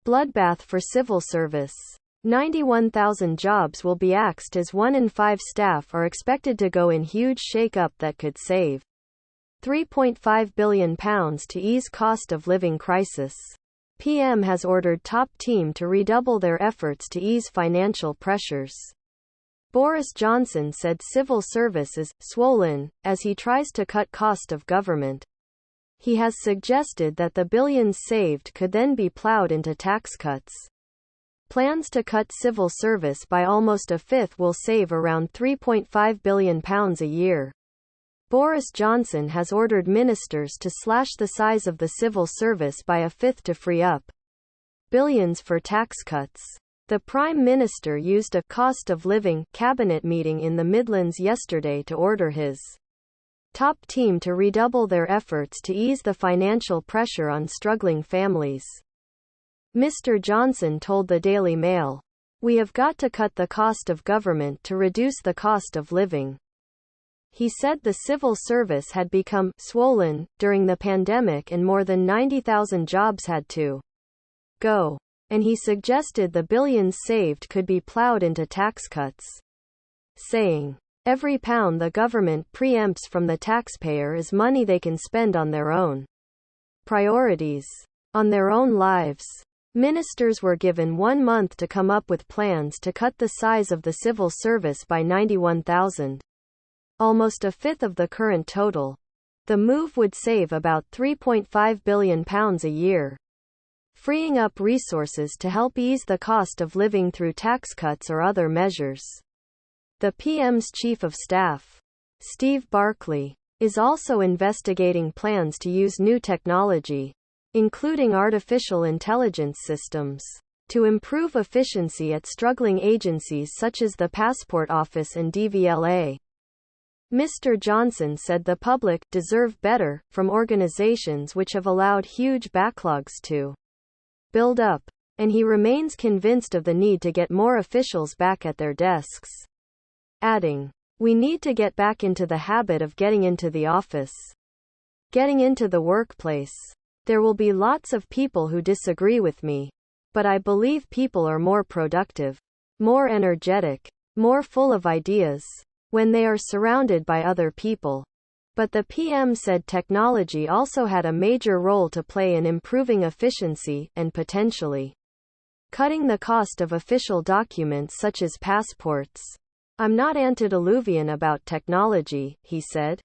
Bloodbath for civil service. 91,000 jobs will be axed as 1 in 5 staff are expected to go in huge shake-up that could save £3.5 billion to ease cost of living crisis. PM has ordered top team to redouble their efforts to ease financial pressures. Boris Johnson said civil service is swollen as he tries to cut cost of government. He has suggested that the billions saved could then be ploughed into tax cuts. Plans to cut civil service by almost a fifth will save around £3.5 billion a year. Boris Johnson has ordered ministers to slash the size of the civil service by a fifth to free up billions for tax cuts. The Prime Minister used a cost of living cabinet meeting in the Midlands yesterday to order his top team to redouble their efforts to ease the financial pressure on struggling families. Mr. Johnson told the Daily Mail, "We have got to cut the cost of government to reduce the cost of living." He said the civil service had become swollen during the pandemic and more than 90,000 jobs had to go. And he suggested the billions saved could be ploughed into tax cuts, saying, "Every pound the government preempts from the taxpayer is money they can spend on their own priorities, on their own lives." Ministers were given 1 month to come up with plans to cut the size of the civil service by 91,000. Almost a fifth of the current total. The move would save about £3.5 billion a year, freeing up resources to help ease the cost of living through tax cuts or other measures. The PM's Chief of Staff, Steve Barclay, is also investigating plans to use new technology, including artificial intelligence systems, to improve efficiency at struggling agencies such as the Passport Office and DVLA. Mr. Johnson said the public deserve better from organizations which have allowed huge backlogs to build up, and he remains convinced of the need to get more officials back at their desks, adding, "We need to get back into the habit of getting into the office, getting into the workplace. There will be lots of people who disagree with me, but I believe people are more productive, more energetic, more full of ideas when they are surrounded by other people." But the PM said technology also had a major role to play in improving efficiency, and potentially cutting the cost of official documents such as passports. "I'm not antediluvian about technology," he said.